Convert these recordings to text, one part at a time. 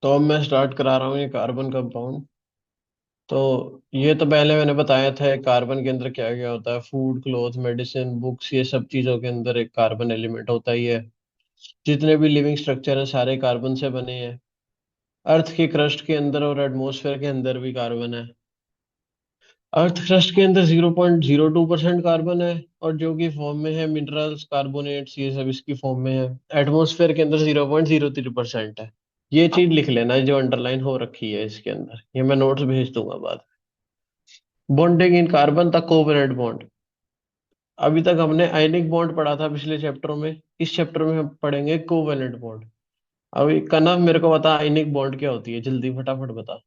तो अब मैं स्टार्ट करा रहा हूँ ये कार्बन कंपाउंड। तो ये तो पहले मैंने बताया था कार्बन के अंदर क्या क्या होता है। फूड, क्लोथ, मेडिसिन, बुक्स, ये सब चीजों के अंदर एक कार्बन एलिमेंट होता ही है। जितने भी लिविंग स्ट्रक्चर है सारे कार्बन से बने हैं। अर्थ के क्रस्ट के अंदर और एटमॉस्फेयर के अंदर भी कार्बन है। अर्थ क्रस्ट के अंदर 0.02% कार्बन है, और जो कि फॉर्म में है मिनरल्स, कार्बोनेट्स, ये सब इसकी फॉर्म में है। एटमॉस्फेयर के अंदर 0.03% है। ये चीज लिख लेना जो अंडरलाइन हो रखी है इसके अंदर, ये मैं नोट्स भेज दूंगा बाद में। बॉन्डिंग इन कार्बन तक कोवेलेंट बॉन्ड। अभी तक हमने आयनिक बॉन्ड पढ़ा था पिछले चैप्टरों में। इस चैप्टर में हम पढ़ेंगे कोवेलेंट बॉन्ड। अभी कनव मेरे को बता, आयनिक बॉन्ड क्या होती है, जल्दी फटाफट बता।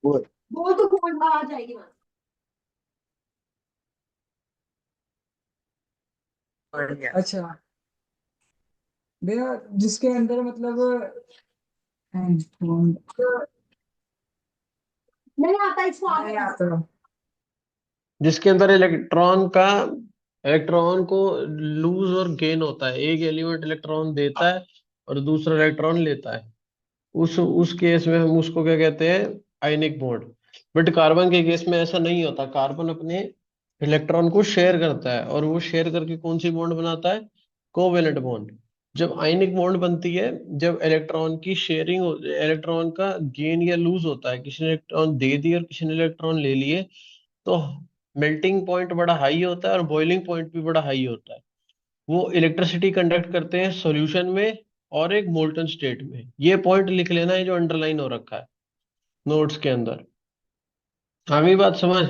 बोल बोल तो बोल बाहर आ जाएगी वहां से। अच्छा भैया, जिसके अंदर मतलब नहीं आता, इसको नहीं आता। जिसके अंदर इलेक्ट्रॉन को लूज और गेन होता है। एक एलिमेंट इलेक्ट्रॉन देता है और दूसरा इलेक्ट्रॉन लेता है। उस केस में हम उसको क्या कहते हैं, आयनिक बॉन्ड। बट कार्बन के केस में ऐसा नहीं होता। कार्बन अपने इलेक्ट्रॉन को शेयर करता है, और वो शेयर करके कौन सी बॉन्ड बनाता है, कोवेलेंट बॉन्ड। जब आयनिक बॉन्ड बनती है, जब इलेक्ट्रॉन की शेयरिंग, इलेक्ट्रॉन का गेन या लूज होता है, किसी ने इलेक्ट्रॉन दे दिए और किसी ने इलेक्ट्रॉन ले लिए, तो मेल्टिंग पॉइंट बड़ा हाई होता है और बॉइलिंग पॉइंट भी बड़ा हाई होता है। वो इलेक्ट्रिसिटी कंडक्ट करते हैं सॉल्यूशन में और एक मोल्टन स्टेट में। ये पॉइंट लिख लेना है जो अंडरलाइन हो रखा है नोट्स के अंदर। आ गई बात समझ।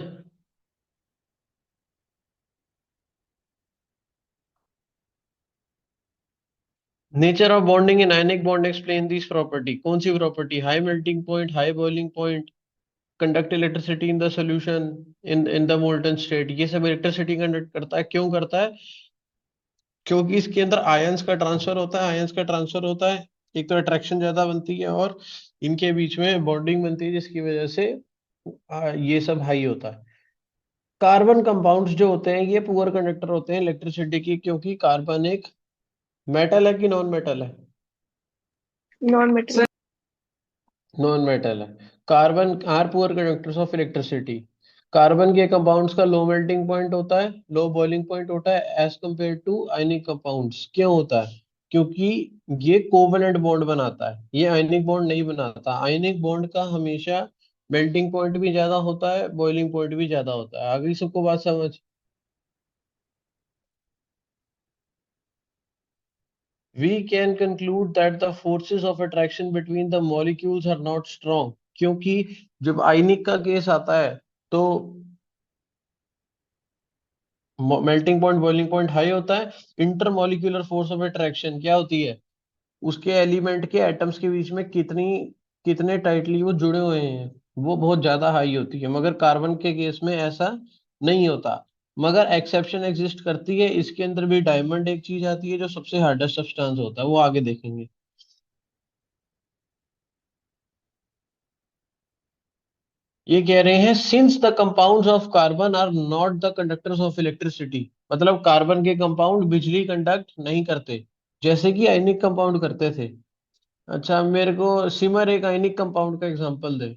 Nature of bonding in ionic bond explain this property. कौन सी property, high melting point, high boiling point, conduct electricity in the solution, in the molten state. ये सब इलेक्ट्रिसिटी कंडक्ट करता है। क्यों करता है? क्योंकि इसके अंदर आयंस का ट्रांसफर होता है। आयंस का ट्रांसफर होता है, एक तो अट्रैक्शन ज्यादा बनती है, और इनके बीच में बॉन्डिंग बनती है, जिसकी वजह से ये सब हाई होता है। कार्बन कंपाउंड्स जो होते हैं ये पुअर कंडक्टर होते हैं इलेक्ट्रिसिटी की, क्योंकि कार्बन एक मेटल है कि नॉन मेटल है? Non metal. नॉन मेटल है। Carbon are poor conductors of electricity. Carbon के कंपाउंड्स का लो मेल्टिंग पॉइंट होता है, लो बॉइलिंग पॉइंट होता है, as compare to ionic compounds. क्यों होता है? क्योंकि ये कोवेलेंट बॉन्ड बनाता है, ये आयनिक बॉन्ड नहीं बनाता। आयनिक बॉन्ड का हमेशा मेल्टिंग पॉइंट भी ज्यादा होता है, बॉइलिंग पॉइंट भी ज्यादा होता है। आगे सबको बात समझ। We can conclude that the forces of attraction between the molecules are not strong। क्योंकि जब आयनिक का केस आता है तो melting point, boiling point high होता है। इंटरमॉलिक्यूलर फोर्स ऑफ अट्रैक्शन क्या होती है, उसके एलिमेंट के एटम्स के बीच में कितने टाइटली वो जुड़े हुए हैं, वो बहुत ज्यादा हाई होती है। मगर कार्बन के केस में ऐसा नहीं होता। मगर एक्सेप्शन एग्जिस्ट करती है। इसके अंदर भी डायमंड एक चीज आती है जो सबसे हार्डेस्ट सब्सटेंस होता है, वो आगे देखेंगे। ये कह रहे हैं since the compounds of carbon are not the conductors of electricity. मतलब कार्बन के कंपाउंड बिजली कंडक्ट नहीं करते, जैसे कि आयनिक कंपाउंड करते थे। अच्छा, मेरे को सिमर एक आयनिक कंपाउंड का एग्जांपल दे।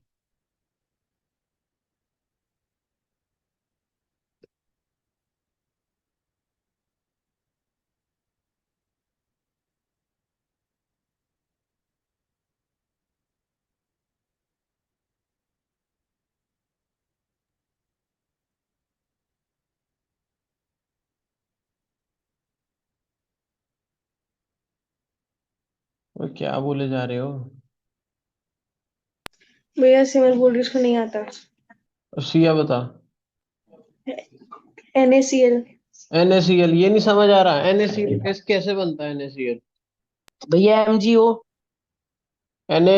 वो क्या बोले जा रहे हो? भैया सिमर बोल रही उसको नहीं आता। सिया बता। NaCl। NaCl, ये नहीं समझ आ रहा? NaCl कैसे बनता है NaCl? भैया MgO। Na,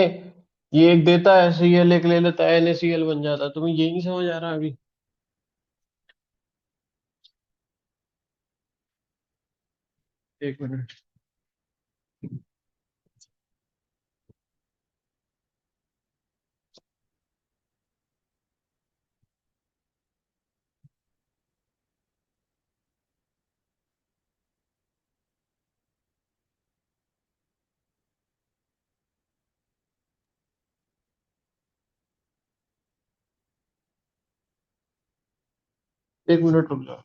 ये एक देता है Cl, एक ले लेता है, NaCl बन जाता है। तुम्हें ये नहीं समझ आ रहा अभी? एक मिनट। एक मिनट रुक जाओ।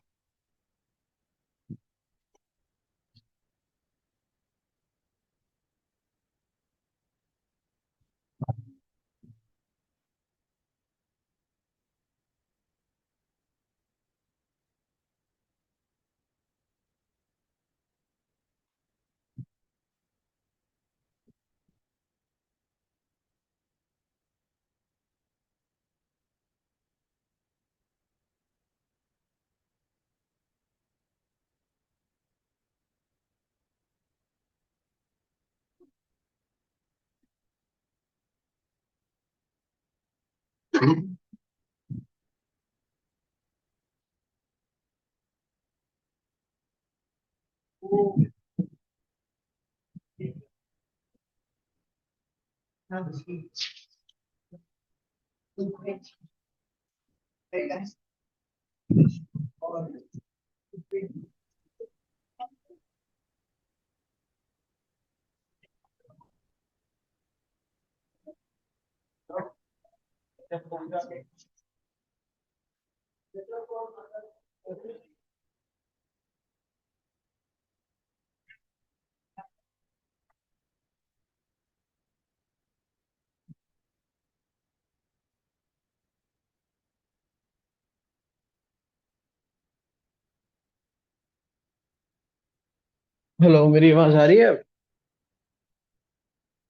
हेलो, मेरी आवाज आ रही है?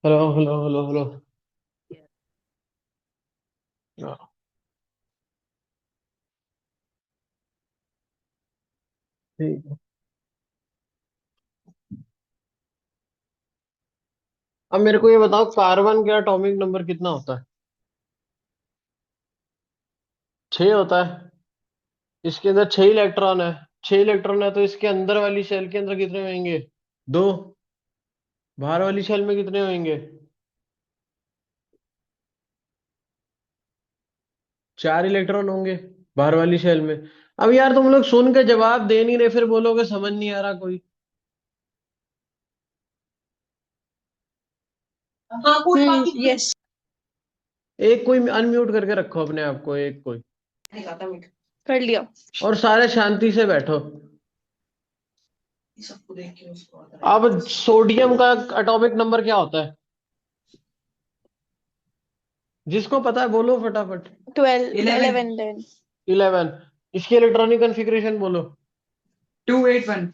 Hello hello hello hello. हाँ, ठीक है। अब मेरे को ये बताओ, कार्बन का एटॉमिक नंबर कितना होता है? 6 होता है। इसके अंदर 6 इलेक्ट्रॉन है। 6 इलेक्ट्रॉन है तो इसके अंदर वाली शेल के अंदर कितने होंगे? 2। बाहर वाली शेल में कितने होंगे? 4 इलेक्ट्रॉन होंगे बाहर वाली शेल में। अब यार तुम लोग सुन के जवाब दे नहीं रहे, फिर बोलोगे समझ नहीं आ रहा कोई। हाँ कोई बाकी यस। एक कोई अनम्यूट करके रखो अपने आप को, एक कोई। कर लिया। और सारे शांति से बैठो। सबको देख के उसको अब सोडियम का एटॉमिक नंबर क्या होता है? जिसको पता है बोलो फटाफट। 12 11 10 11। इसकी इलेक्ट्रॉनिक कॉन्फ़िगरेशन बोलो। 281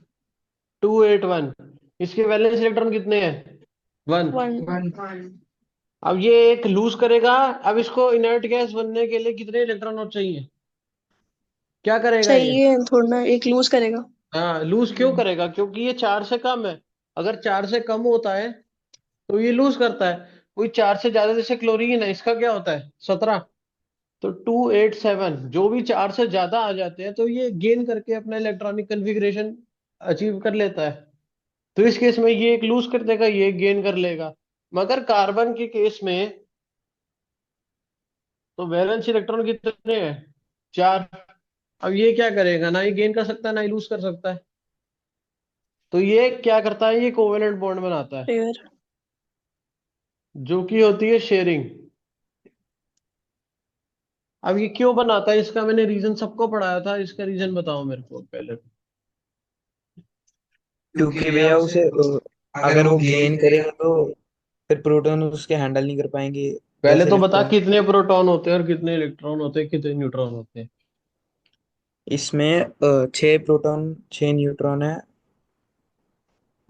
281। इसके वैलेंस इलेक्ट्रॉन कितने हैं? 1। 1 1 अब ये एक लूज करेगा। अब इसको इनर्ट गैस बनने के लिए कितने इलेक्ट्रॉन और चाहिए? क्या करेगा ये? चाहिए थोड़ा ना, एक लूज करेगा। हाँ, लूज क्यों करेगा? क्योंकि ये 4 से कम है। अगर 4 से कम होता है तो ये लूज करता है। कोई 4 से ज्यादा, जैसे क्लोरीन है, इसका क्या होता है? 17। तो 287, जो भी 4 से ज्यादा आ जाते हैं तो ये गेन करके अपना इलेक्ट्रॉनिक कन्फिग्रेशन अचीव कर लेता है। तो इस केस में ये एक लूज कर देगा, ये गेन कर लेगा। मगर कार्बन के केस में तो वैलेंस इलेक्ट्रॉन कितने हैं? 4। अब ये क्या करेगा? ना ये गेन कर सकता है ना ये लूज कर सकता है। तो ये क्या करता है? ये कोवेलेंट बॉन्ड बनाता है, पेयर। जो कि होती है शेयरिंग। अब ये क्यों बनाता है, इसका मैंने रीजन सबको पढ़ाया था। इसका रीजन बताओ मेरे को पहले। क्योंकि क्योंकि भैया भैया उसे उसे अगर अगर वो वो गेन गेन करेगा करेगा तो तो फिर प्रोटॉन उसके हैंडल नहीं कर पाएंगे पहले 10 तो बता, इलेक्ट्रॉन। कितने प्रोटॉन होते हैं और कितने इलेक्ट्रॉन होते हैं, कितने न्यूट्रॉन होते हैं? इसमें 6 प्रोटॉन 6 न्यूट्रॉन है।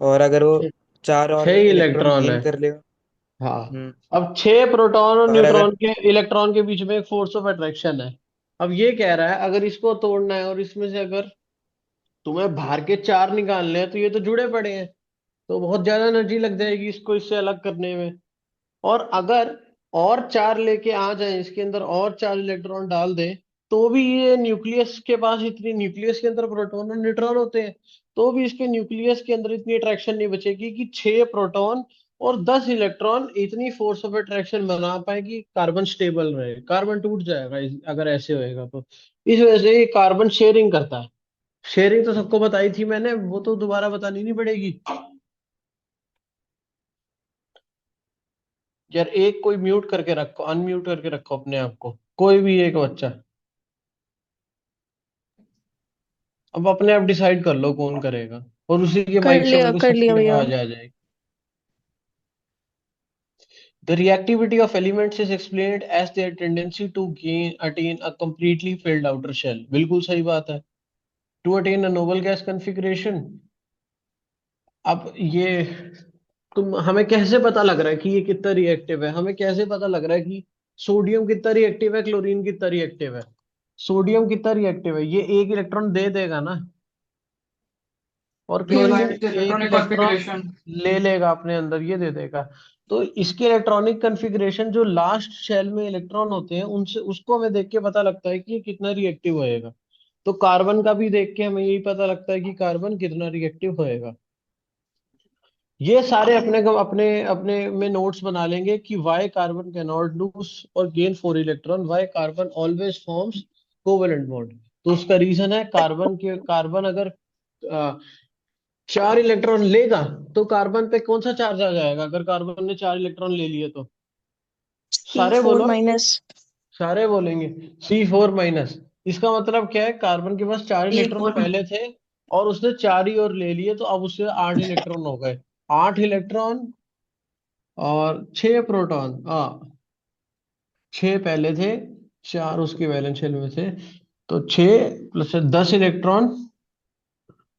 और अगर वो 4 और 6 इलेक्ट्रॉन इलेक्ट्रॉन है। गेन कर लेगा। हाँ। हम्म। अब 6 प्रोटॉन और और न्यूट्रॉन अगर के इलेक्ट्रॉन के बीच में एक फोर्स ऑफ अट्रैक्शन है। अब ये कह रहा है, अगर इसको तोड़ना है और इसमें से अगर तुम्हें बाहर के 4 निकालने हैं, तो ये तो जुड़े पड़े हैं। तो बहुत ज्यादा एनर्जी लग जाएगी इसको इससे अलग करने में। और अगर और 4 लेके आ जाए इसके अंदर और 4 इलेक्ट्रॉन डाल दें, तो भी ये न्यूक्लियस के पास इतनी, न्यूक्लियस के अंदर प्रोटॉन और न्यूट्रॉन होते हैं, तो भी इसके न्यूक्लियस के अंदर इतनी अट्रैक्शन नहीं बचेगी कि 6 प्रोटॉन और 10 इलेक्ट्रॉन इतनी फोर्स ऑफ अट्रैक्शन बना पाए कि कार्बन स्टेबल रहे। कार्बन टूट जाएगा अगर ऐसे होएगा तो। इस वजह से ये कार्बन शेयरिंग करता है। शेयरिंग तो सबको बताई थी मैंने, वो तो दोबारा बतानी नहीं पड़ेगी। यार एक कोई म्यूट करके रखो, अनम्यूट करके रखो अपने आप को, कोई भी एक बच्चा। अब अपने आप डिसाइड कर लो कौन करेगा, और उसी के माइंड से मेरे को कर लिया सबकी भैया। आवाज आ जाएगी। The reactivity of elements is explained as their tendency to attain a completely filled outer shell. बिल्कुल सही बात है। To attain a noble gas configuration, अब ये तुम हमें कैसे पता लग रहा है कि ये कितना रिएक्टिव है? हमें कैसे पता लग रहा है कि सोडियम कितना रिएक्टिव है, क्लोरीन कितना रिएक्टिव है? सोडियम कितना रिएक्टिव है, ये एक इलेक्ट्रॉन दे देगा ना, और क्लोरीन एक इलेक्ट्रॉनिक इलेक्ट्रॉन कॉन्फ़िगरेशन। ले लेगा अपने अंदर, ये दे देगा। तो इसके इलेक्ट्रॉनिक कन्फिग्रेशन, जो लास्ट शेल में इलेक्ट्रॉन होते हैं उनसे, उसको हमें देख के पता लगता है कि ये कितना रिएक्टिव होएगा। तो कार्बन का भी देख के हमें यही पता लगता है कि कार्बन कितना रिएक्टिव होएगा। ये सारे अपने को अपने अपने में नोट्स बना लेंगे कि why carbon can not lose और gain 4 electron, why carbon always forms covalent bond. तो उसका रीजन है, कार्बन अगर 4 इलेक्ट्रॉन लेगा तो कार्बन पे कौन सा चार्ज आ जाएगा? अगर कार्बन ने 4 इलेक्ट्रॉन ले लिए तो ई सारे फोर बोलो, माइनस सारे बोलेंगे। C4 minus. इसका मतलब क्या है, कार्बन के पास 4 इलेक्ट्रॉन E4 पहले थे और उसने 4 ही और ले लिए, तो अब उससे 8 इलेक्ट्रॉन हो गए। 8 इलेक्ट्रॉन और 6 प्रोटॉन, हाँ, 6 पहले थे, 4 उसके वैलेंस शेल में थे, तो 6 + 10 इलेक्ट्रॉन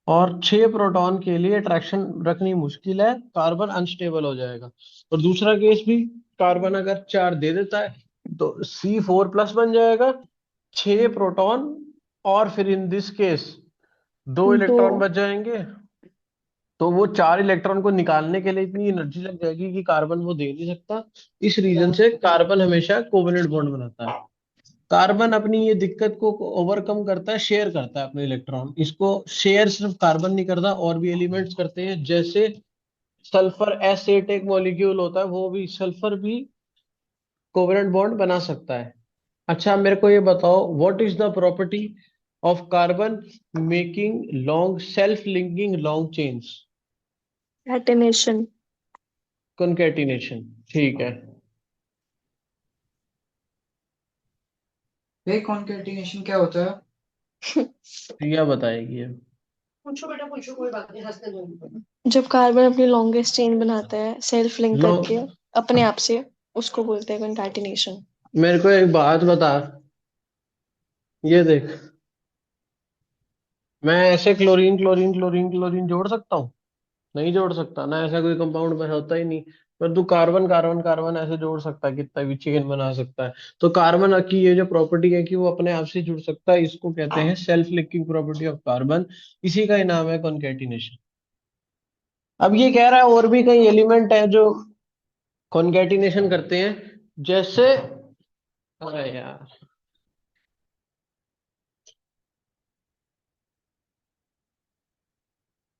और 6 प्रोटॉन के लिए अट्रैक्शन रखनी मुश्किल है, कार्बन अनस्टेबल हो जाएगा। और दूसरा केस भी, कार्बन अगर 4 दे देता है तो C4+ बन जाएगा, 6 प्रोटॉन, और फिर इन दिस केस 2 इलेक्ट्रॉन दो। बच जाएंगे। तो वो 4 इलेक्ट्रॉन को निकालने के लिए इतनी एनर्जी लग जाएगी कि कार्बन वो दे नहीं सकता। इस रीजन से कार्बन हमेशा कोवेलेंट बॉन्ड बनाता है। कार्बन अपनी ये दिक्कत को ओवरकम करता है, शेयर करता है अपने इलेक्ट्रॉन। इसको शेयर सिर्फ कार्बन नहीं करता, और भी एलिमेंट्स करते हैं, जैसे सल्फर S8 एक मॉलिक्यूल होता है, वो भी सल्फर भी कोवेलेंट बॉन्ड बना सकता है। अच्छा मेरे को ये बताओ, what is the property of carbon making long self linking long chains? Catenation. Concatenation. ठीक है, वे कॉन्केटिनेशन क्या होता है? प्रिया बताएगी ये। पूछो बेटा पूछो, कोई बात नहीं, हंसने दो। जब कार्बन अपनी लॉन्गेस्ट चेन बनाता है सेल्फ लिंक करके लॉन्ग, अपने आप से, उसको बोलते हैं कंकैटिनेशन। मेरे को एक बात बता, ये देख, मैं ऐसे क्लोरीन क्लोरीन क्लोरीन क्लोरीन जोड़ सकता हूँ? नहीं जोड़ सकता ना, ऐसा कोई कंपाउंड में होता ही नहीं। पर तू कार्बन कार्बन कार्बन ऐसे जोड़ सकता है, कितना भी चेन बना सकता है। तो कार्बन की ये जो प्रॉपर्टी है कि वो अपने आप से जुड़ सकता है, इसको कहते हैं self linking property of carbon. इसी का ही नाम है कॉन्केटिनेशन। अब ये कह रहा है और भी कई एलिमेंट है जो कॉन्केटिनेशन करते हैं, जैसे, अरे यार,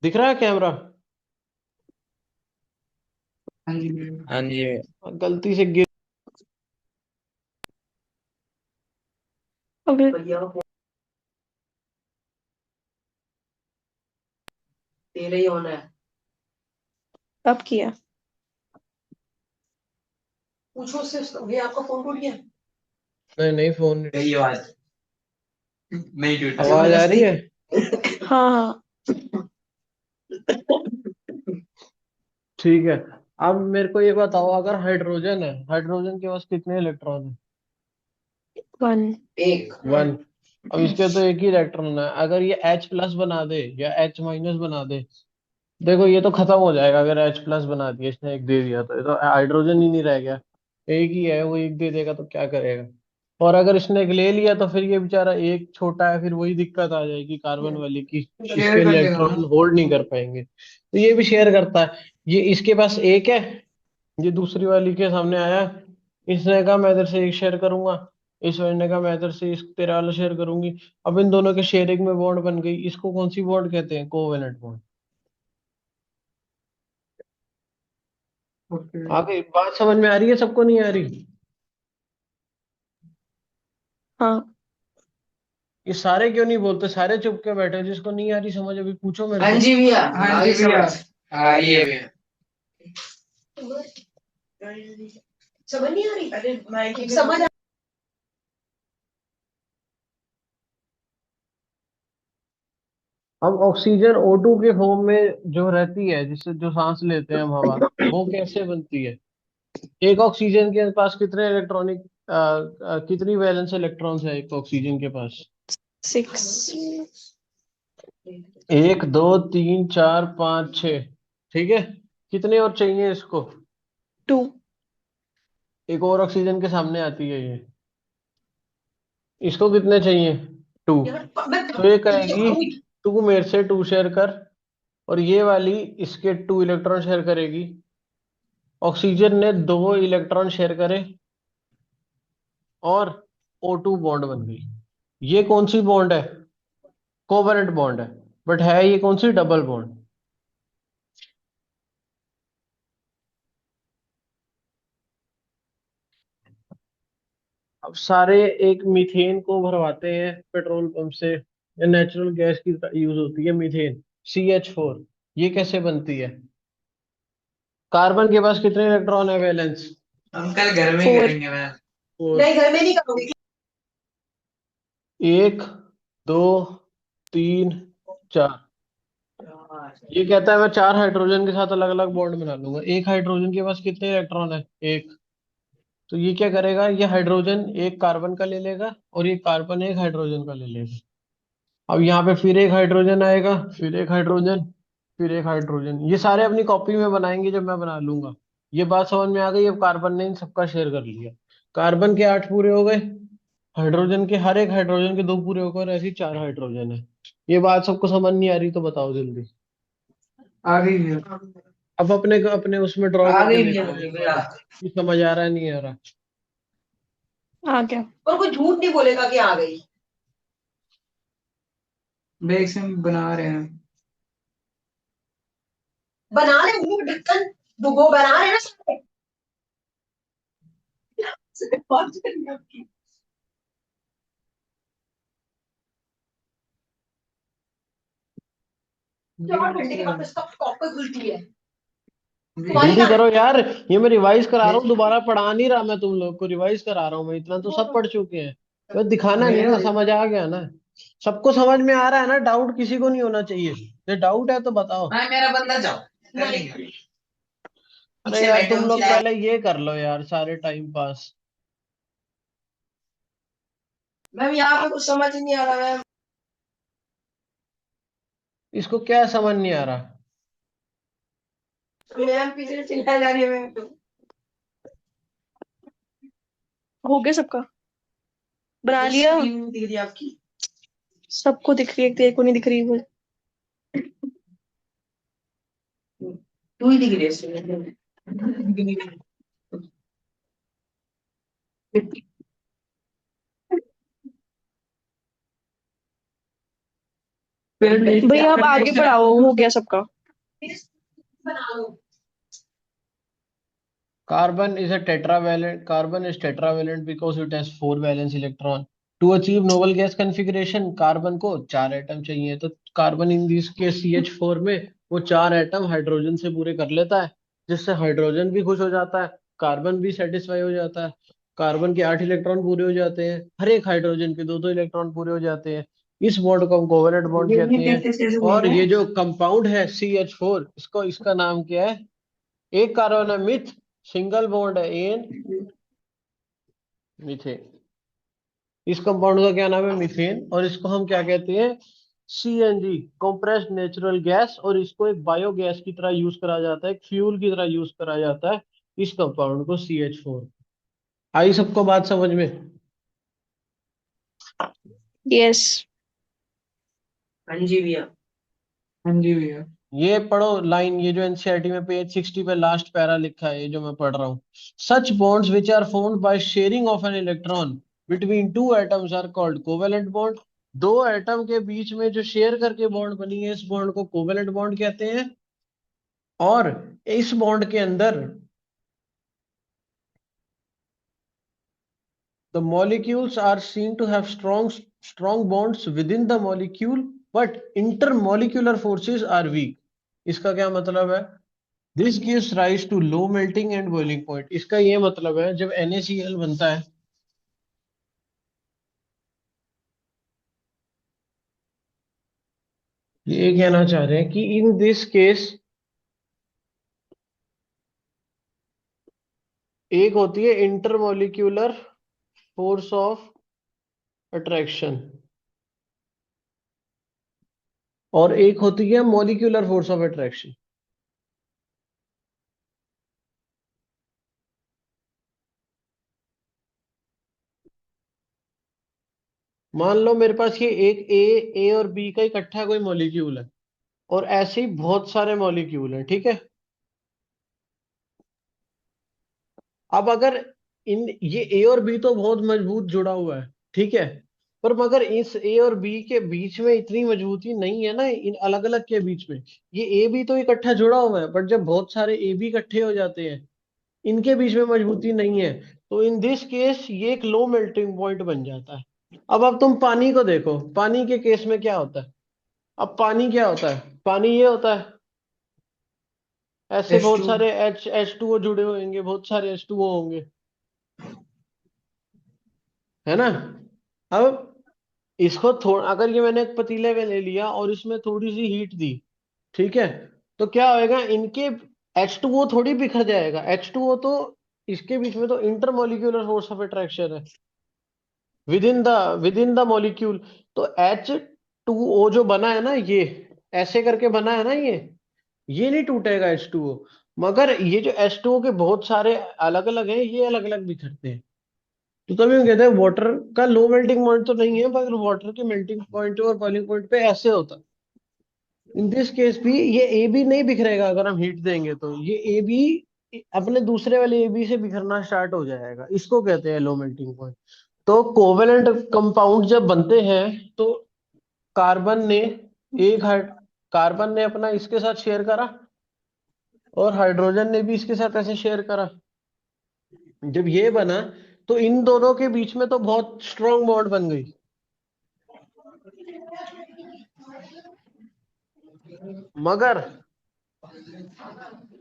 दिख रहा है कैमरा? हाँ जी। हाँ जी। गलती से गिर, अभी तेरे ही होना है। अब किया। पूछो उससे, ये आपका फोन टूट गया? नहीं नहीं, फोन यही आवाज नहीं टूटा। आवाज आ रही है। हाँ हाँ। ठीक है, अब मेरे को ये बताओ, अगर हाइड्रोजन है, हाइड्रोजन के पास कितने इलेक्ट्रॉन है? 1। एक। 1। अब इसके तो एक ही इलेक्ट्रॉन है, अगर ये H+ बना दे या H- बना दे, देखो ये तो खत्म हो जाएगा। अगर H+ बना दिया इसने, एक दे दिया, तो ये तो हाइड्रोजन ही नहीं रह गया। एक ही है, वो एक दे देगा तो क्या करेगा? और अगर इसने एक ले लिया तो फिर ये बेचारा एक छोटा है, फिर वही दिक्कत आ जाएगी कार्बन वाली की, इसके शेयर कर लेगा ना। इलेक्ट्रॉन होल्ड नहीं कर पाएंगे। तो ये भी शेयर करता है। ये इसके पास एक है, ये दूसरी वाली के सामने आया, इसने कहा मैं इधर से एक शेयर करूंगा, इस वाले ने कहा मैं इधर से इस तेरा वाला शेयर करूंगी। अब इन दोनों के शेयरिंग में बॉन्ड बन गई, इसको कौन सी बॉन्ड कहते हैं? Covalent bond. ओके। आगे बात समझ में आ रही है सबको, नहीं आ रही? हाँ। ये सारे क्यों नहीं बोलते? सारे चुप के बैठे हैं। जिसको नहीं आ रही समझ, अभी पूछो मेरे हाँ से। जी भैया। हाँ जी भैया। आ रही है भैया। समझ नहीं आ रही? अरे समझ। आ- अब ऑक्सीजन O2 के फॉर्म में जो रहती है, जिससे जो सांस लेते हैं हम हवा, वो कैसे बनती है? एक ऑक्सीजन के पास कितने कितनी वैलेंस इलेक्ट्रॉन्स है एक ऑक्सीजन के पास? 6। एक, दो, तीन, चार, पाँच, छः। ठीक है। कितने और चाहिए इसको? 2। एक और ऑक्सीजन के सामने आती है ये, इसको कितने चाहिए? 2। यार मैं तो ये कहेगी भागूंगी। तू मेरे से 2 शेयर कर, और ये वाली इसके 2 इलेक्ट्रॉन शेयर करेगी। ऑक्सीजन ने 2 इलेक्ट्रॉन शेयर करे और O2 बॉन्ड बन गई। ये कौन सी बॉन्ड है? कोवलेंट बॉन्ड है। बट है ये कौन सी? Double bond. अब सारे एक मीथेन को भरवाते हैं पेट्रोल पंप से, या नेचुरल गैस की यूज होती है मीथेन, CH4। ये कैसे बनती है? कार्बन के पास कितने इलेक्ट्रॉन है वैलेंस? अंकल घर में ही 4। करेंगे मैम। और नहीं घर में नहीं करूंगी। एक, दो, तीन, चार। ये कहता है मैं 4 हाइड्रोजन के साथ अलग अलग बॉन्ड बना लूंगा। एक हाइड्रोजन के पास कितने इलेक्ट्रॉन है? एक। तो ये क्या करेगा, ये हाइड्रोजन एक कार्बन का ले लेगा और ये कार्बन एक हाइड्रोजन का ले लेगा। अब यहाँ पे फिर एक हाइड्रोजन आएगा, फिर एक हाइड्रोजन, फिर एक हाइड्रोजन। ये सारे अपनी कॉपी में बनाएंगे जब मैं बना लूंगा। ये बात समझ में आ गई? अब कार्बन ने इन सबका शेयर कर लिया। कार्बन के 8 पूरे हो गए, हाइड्रोजन के हर एक हाइड्रोजन के 2 पूरे होकर ऐसे ही 4 हाइड्रोजन है। ये बात सबको समझ नहीं आ रही तो बताओ जल्दी। आ गई भैया। अब अपने अपने उसमें ड्रॉ आ करके गई देखो एक भैया। बार, ये समझ आ रहा है नहीं आ रहा? आ गया। और कोई झूठ नहीं बोलेगा कि आ गई। बैग से हम बना रहे हैं। बना रहे मुंह ढक्कन, वो बना रहे ना सारे। बात करनी है आपकी। 4 घंटे के बाद इसका कॉपर खुलती है। तुम्हारी जल्दी कहाँ करो है? यार, ये मैं रिवाइज करा रहा हूँ, दोबारा पढ़ा नहीं रहा मैं तुम लोग को, रिवाइज करा रहा हूँ मैं, इतना तो सब पढ़ चुके हैं। बस दिखाना नहीं ना, समझ आ गया ना? सबको समझ में आ रहा है ना? डाउट किसी को नहीं होना चाहिए। ये डाउट है तो बताओ। मैं मेरा बंदा जाओ कर नहीं लेंगे। अरे पीछे यार बैठे तुम हूँ लोग चिल्लाए। पहले ये कर लो यार, सारे टाइम पास। मैम यहाँ पे कुछ समझ ही नहीं आ रहा मैम। इसको क्या समझ नहीं आ रहा? मैम पीछे से चिल्लाए जा रही है मैम तो। हो गया सबका? बना लिया? स्क्रीन दिख रही है आपकी। सबको दिख रही है, तेरे को नहीं दिख रही वो। तू ही दिख रही है स्क्रीन। भैया अब आगे पढ़ाओ, हो गया सबका? बना लो। Carbon is tetravalent because it has 4 valence electron. To achieve noble gas configuration, carbon को 4 एटम चाहिए। तो कार्बन इन दिस के CH4 में वो 4 एटम हाइड्रोजन से पूरे कर लेता है, जिससे हाइड्रोजन भी खुश हो जाता है, कार्बन भी सेटिस्फाई हो जाता है। कार्बन के 8 इलेक्ट्रॉन पूरे हो जाते हैं, हर एक हाइड्रोजन के 2 इलेक्ट्रॉन पूरे हो जाते हैं। इस बॉन्ड को हम कोवेलेंट बॉन्ड ये कहते भी हैं। कैसे और बोल रहे ये हैं? जो कंपाउंड है CH4, इसका नाम क्या है? एक कार्बन है मिथ, सिंगल बॉन्ड है एन, मीथेन। इस कंपाउंड का क्या नाम है? मीथेन। और इसको हम क्या कहते हैं? CNG, compressed natural gas. और इसको एक बायोगैस की तरह यूज करा जाता है, एक फ्यूल की तरह यूज करा जाता है इस कंपाउंड को, CH4। आई सबको बात समझ में? यस। हाँ जी भैया। हाँ जी भैया। ये पढ़ो लाइन, ये जो एनसीईआरटी में पेज 60 पे लास्ट पैरा लिखा है, ये जो मैं पढ़ रहा हूँ। Such bonds which are formed by sharing of an electron between two atoms are called covalent bond. 2 atom के बीच में जो शेयर करके बॉन्ड बनी है, इस बॉन्ड को कोवेलेंट बॉन्ड कहते हैं। और इस बॉन्ड के अंदर the molecules are seen to have strong bonds within the molecule, but intermolecular forces are weak। इसका क्या मतलब है? This gives rise to low melting and boiling point। इसका ये मतलब है जब NaCl बनता है, ये कहना चाह रहे हैं कि इन दिस केस एक होती है इंटरमोलिक्यूलर फोर्स ऑफ अट्रैक्शन और एक होती है मॉलिक्यूलर फोर्स ऑफ अट्रैक्शन। मान लो मेरे पास ये एक ए और बी का इकट्ठा कोई मॉलिक्यूल है और ऐसे ही बहुत सारे मॉलिक्यूल हैं, ठीक है। अब अगर इन ये ए और बी तो बहुत मजबूत जुड़ा हुआ है, ठीक है। पर मगर इस ए और बी के बीच में इतनी मजबूती नहीं है ना, इन अलग अलग के बीच में। ये ए बी तो इकट्ठा जुड़ा हुआ है, बट जब बहुत सारे ए बी इकट्ठे हो जाते हैं, इनके बीच में मजबूती नहीं है, तो इन दिस केस ये एक लो मेल्टिंग पॉइंट बन जाता है। अब तुम पानी को देखो, पानी के केस में क्या होता है। अब पानी क्या होता है, पानी ये होता है, ऐसे एच बहुत टू सारे एच एच टू ओ जुड़े होंगे, बहुत सारे एच टू ओ होंगे, है ना। अब इसको थोड़ा, अगर ये मैंने एक पतीले में ले लिया और इसमें थोड़ी सी हीट दी, ठीक है, तो क्या होएगा, इनके H2O थोड़ी बिखर जाएगा। H2O तो इसके बीच में तो इंटरमोलिक्यूलर फोर्स ऑफ अट्रैक्शन है विद इन द मॉलिक्यूल। तो H2O जो बना है ना, ये ऐसे करके बना है ना, ये नहीं टूटेगा H2O। मगर ये जो H2O के बहुत सारे अलग अलग हैं, ये अलग अलग बिखरते हैं। तो तभी हम कहते हैं वाटर का लो मेल्टिंग पॉइंट तो नहीं है, मगर वाटर के मेल्टिंग पॉइंट और बॉइलिंग पॉइंट पे ऐसे होता है। इन दिस केस भी ये ए बी नहीं बिखरेगा, अगर हम हीट देंगे तो ये ए बी अपने दूसरे वाले ए बी से बिखरना स्टार्ट हो जाएगा। इसको कहते हैं लो मेल्टिंग पॉइंट। तो कोवेलेंट कंपाउंड जब बनते हैं, तो कार्बन ने एक हाइड कार्बन ने अपना इसके साथ शेयर करा और हाइड्रोजन ने भी इसके साथ ऐसे शेयर करा। जब ये बना, तो इन दोनों के बीच में तो बहुत स्ट्रांग बॉन्ड बन गई। मगर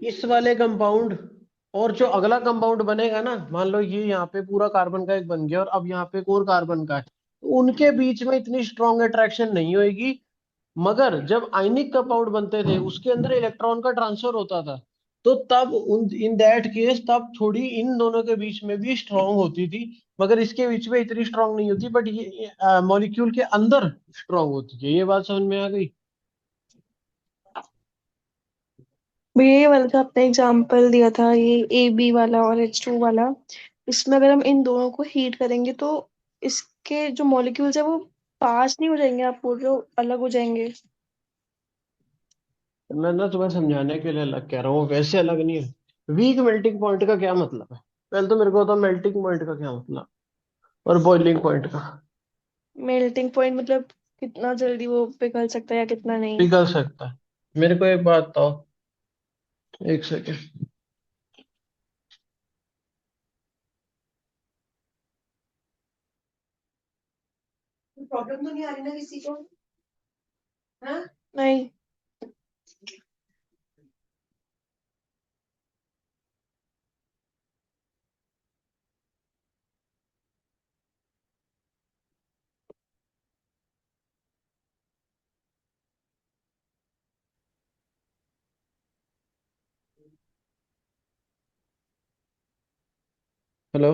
इस वाले कंपाउंड और जो अगला कंपाउंड बनेगा ना, मान लो ये यहाँ पे पूरा कार्बन का एक बन गया और अब यहाँ पे एक और कार्बन का है, तो उनके बीच में इतनी स्ट्रांग अट्रैक्शन नहीं होगी। मगर जब आयनिक कंपाउंड बनते थे, उसके अंदर इलेक्ट्रॉन का ट्रांसफर होता था, तो तब उन इन दैट केस तब थोड़ी इन दोनों के बीच में भी स्ट्रांग होती थी। मगर इसके बीच में इतनी स्ट्रांग नहीं होती, बट ये मॉलिक्यूल के अंदर स्ट्रांग होती है। ये बात समझ में आ गई। भैया ये वाला जो आपने एग्जांपल दिया था, ये ए बी वाला और H2 वाला, इसमें अगर हम इन दोनों को हीट करेंगे तो इसके जो मॉलिक्यूल्स है वो पास नहीं हो जाएंगे, आप बोल रहे हो अलग हो जाएंगे। मैं ना तुम्हें समझाने के लिए अलग कह रहा हूँ, वैसे अलग नहीं है। वीक मेल्टिंग पॉइंट का क्या मतलब है, पहले तो मेरे को बताओ मेल्टिंग पॉइंट का क्या मतलब, और बॉइलिंग पॉइंट का। मेल्टिंग पॉइंट मतलब कितना जल्दी वो पिघल सकता है या कितना नहीं। पिघल सकता है। मेरे को एक बात बताओ, एक सेकेंड। प्रॉब्लम तो नहीं आ रही ना किसी को? हाँ? नहीं। हेलो,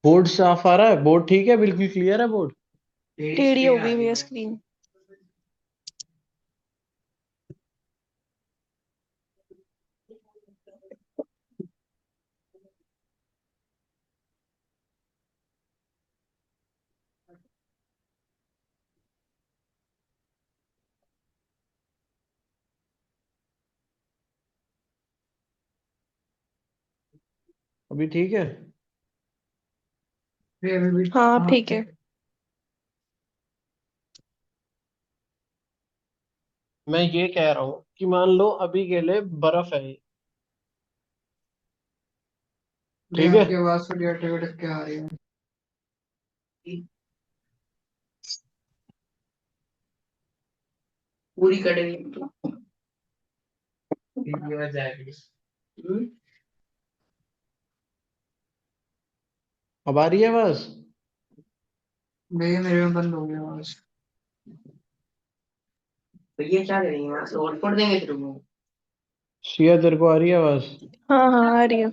बोर्ड साफ आ रहा है, बोर्ड ठीक है, बिल्कुल क्लियर है बोर्ड। टेढ़ी हो गई भैया स्क्रीन। अभी ठीक है। अभी भी हाँ ठीक है। मैं ये कह रहा हूँ कि मान लो अभी के लिए बर्फ है ये, भी ठीक है। आपकी आवाज थोड़ी अटक अटक के आ रही है। पूरी कटेगी ये हो जाएगी। अब आ रही है बस। भैया मेरे में बंद हो गया आवाज। तो ये क्या करेंगे, वहां से और पढ़ देंगे तेरे को। सिया तेरे को आ रही है आवाज? हाँ हाँ आ रही है।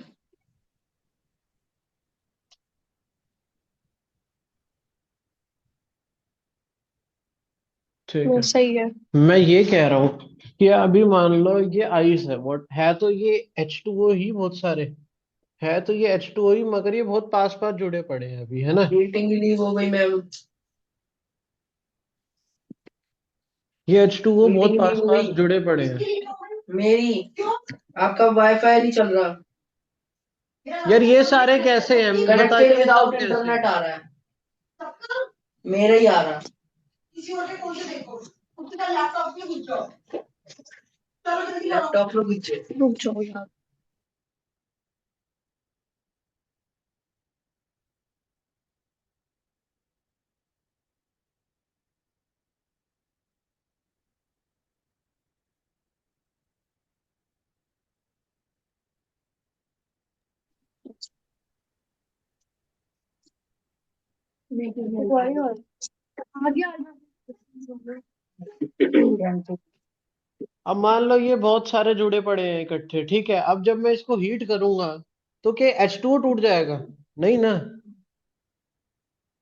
ठीक वो है। सही है। मैं ये कह रहा हूँ कि अभी मान लो ये आइस है, व्हाट है, तो ये H2O ही बहुत सारे है, तो ये H2O ही, मगर ये बहुत पास पास जुड़े पड़े हैं अभी, है ना? मीटिंग लीव हो गई मैम। ये H2O बहुत मीटिंग लीव पास हो पास गई जुड़े पड़े हैं। मेरी। आपका वाईफाई नहीं चल रहा। यार ये सारे कैसे हैं, कनेक्टेड बताइए ये सब विदाउट कैसे इंटरनेट हैं? आ रहा है। मेरा ही आ रहा है। किसी और के फोन से देखो, उसके साथ लैपटॉप पे घुस जाओ। चलो जल्दी आओ। लैपटॉप में पीछे। रुक जाओ यार। देखो आई और आगे आ जाओ। अब मान लो ये बहुत सारे जुड़े पड़े हैं इकट्ठे, ठीक है, अब जब मैं इसको हीट करूंगा तो क्या H2O टूट जाएगा? नहीं ना,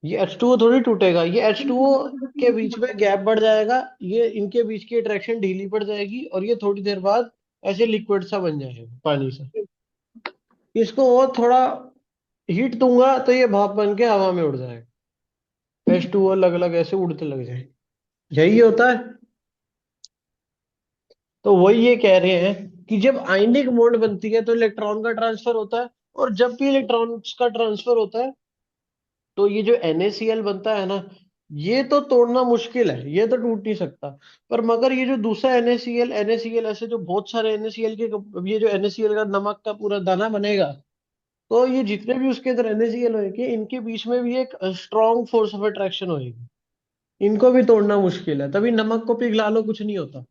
ये H2O थोड़ी टूटेगा, ये H2O के बीच में गैप बढ़ जाएगा, ये इनके बीच की अट्रैक्शन ढीली पड़ जाएगी और ये थोड़ी देर बाद ऐसे लिक्विड सा बन जाएगा पानी सा। इसको और थोड़ा हीट दूंगा तो ये भाप बन के हवा में उड़ जाएगा, H2O अलग अलग ऐसे उड़ते लग जाए, यही होता है। तो वही ये कह रहे हैं कि जब आयनिक बॉन्ड बनती है तो इलेक्ट्रॉन का ट्रांसफर होता है, और जब भी इलेक्ट्रॉन्स का ट्रांसफर होता है तो ये जो NaCl बनता है ना, ये तो तोड़ना मुश्किल है, ये तो टूट नहीं सकता। पर मगर ये जो दूसरा NaCl ऐसे जो बहुत सारे NaCl के, ये जो NaCl का नमक का पूरा दाना बनेगा, तो ये जितने भी उसके अंदर NaCl होंगे इनके बीच में भी एक स्ट्रॉन्ग फोर्स ऑफ अट्रैक्शन होगी, इनको भी तोड़ना मुश्किल है, तभी नमक को पिघला लो कुछ नहीं होता,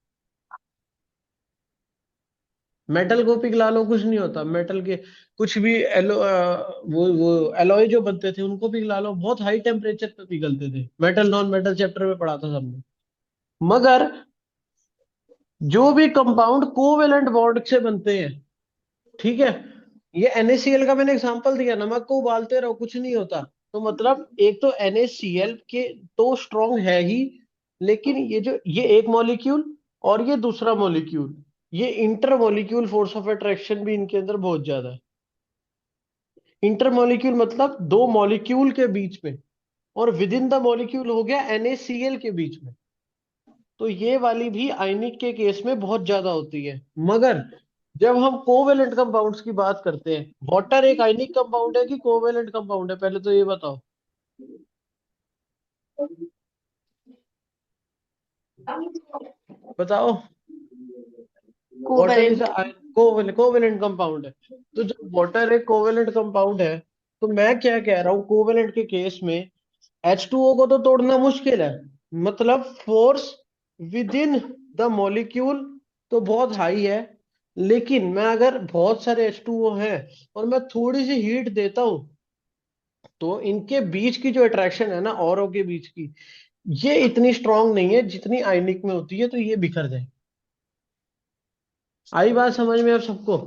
मेटल को पिघला लो कुछ नहीं होता, मेटल के कुछ भी वो एलॉय जो बनते थे उनको पिघला लो, बहुत हाई टेम्परेचर पे पिघलते थे, मेटल नॉन मेटल चैप्टर में पढ़ा था सबने। मगर जो भी कंपाउंड कोवेलेंट बॉन्ड से बनते हैं, ठीक है, ये NaCl का मैंने एग्जांपल दिया, नमक को उबालते रहो कुछ नहीं होता, तो मतलब एक तो NaCl के तो स्ट्रॉन्ग है ही, लेकिन ये जो ये एक मॉलिक्यूल और ये दूसरा मॉलिक्यूल, ये inter molecule force of attraction भी इनके अंदर बहुत ज्यादा है। इंटर मॉलिक्यूल मतलब दो मॉलिक्यूल के बीच में, और विद इन द मॉलिक्यूल हो गया NaCl के बीच में, तो ये वाली भी आयनिक के केस में बहुत ज्यादा होती है। मगर जब हम कोवेलेंट कंपाउंड्स की बात करते हैं, वाटर एक आयनिक कंपाउंड है कि कोवेलेंट कंपाउंड है, पहले तो ये बताओ। बताओ। Water is covalent. Covalent compound है। तो जब वाटर एक कोवेलेंट कंपाउंड है, तो मैं क्या कह रहा हूँ, कोवेलेंट के केस में H2O को तो तोड़ना मुश्किल है, मतलब force with in the molecule तो बहुत हाई है, लेकिन मैं अगर बहुत सारे H2O हैं और मैं थोड़ी सी हीट देता हूं, तो इनके बीच की जो अट्रैक्शन है ना औरों के बीच की, ये इतनी स्ट्रांग नहीं है जितनी आयनिक में होती है, तो ये बिखर जाए। आई बात समझ में अब सबको?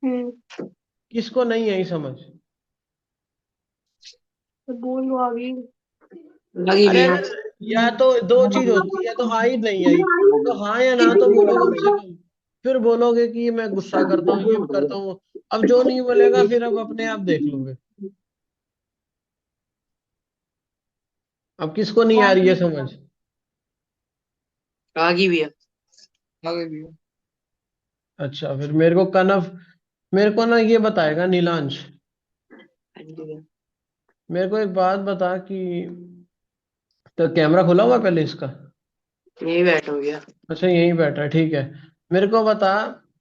हम्म। किसको नहीं आई समझ? तो बोलो अभी। लगी अरे भी है। अगर या तो दो चीज होती है, या तो आई नहीं आई, तो हाँ या ना तो बोलो कम से कम, फिर बोलोगे कि मैं गुस्सा करता हूँ ये करता हूँ। अब जो नहीं बोलेगा फिर अब अपने आप देख लोगे। अब किसको नहीं आ रही है समझ? आगी भी है। आगे भी है। अच्छा, फिर मेरे को कनव, मेरे को ना ये बताएगा नीलांश, मेरे को एक बात बता कि तो कैमरा खुला हुआ है पहले इसका? यही बैठ हो गया। अच्छा यहीं बैठा है, ठीक है। मेरे को बता,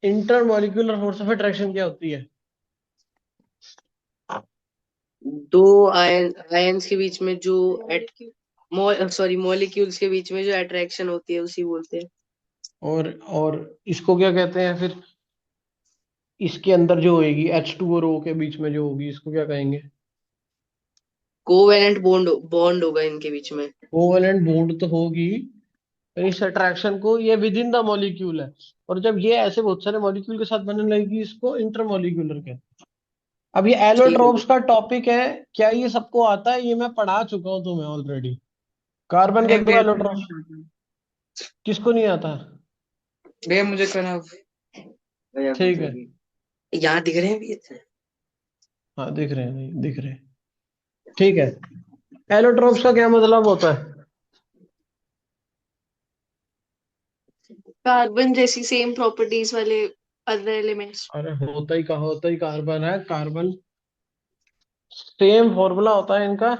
inter molecular force of attraction क्या होती है? दो आयंस के बीच में जो सॉरी मॉलिक्यूल्स के बीच में जो अट्रैक्शन होती है उसी बोलते हैं। और इसको क्या कहते हैं फिर, इसके अंदर जो होगी H2 और O के बीच में जो होगी, इसको क्या कहेंगे? कोवेलेंट बॉन्ड बॉन्ड होगा इनके बीच में। कोवेलेंट बॉन्ड तो होगी, इस अट्रैक्शन को, ये विद इन द मॉलिक्यूल है। और जब ये ऐसे बहुत सारे मॉलिक्यूल के साथ बनने लगेगी, इसको इंटरमॉलिक्यूलर कहते हैं। अब ये ठीक है। एलोट्रोप्स का टॉपिक है। क्या ये सबको आता है? ये मैं पढ़ा चुका हूँ तुम्हें ऑलरेडी। कार्बन के नहीं दो भैया, तो एलोट्रोप्स। नहीं आता। किसको नहीं आता? भैया मुझे करा। ठीक है। यहाँ दिख रहे हैं भी अच्छा। हाँ दिख रहे हैं, नहीं दिख रहे हैं। ठीक है। एलोट्रोप्स का क्या मतलब होता है? कार्बन जैसी सेम प्रॉपर्टीज वाले अदर एलिमेंट्स। अरे होता ही कार्बन है। कार्बन सेम फॉर्मूला होता है इनका,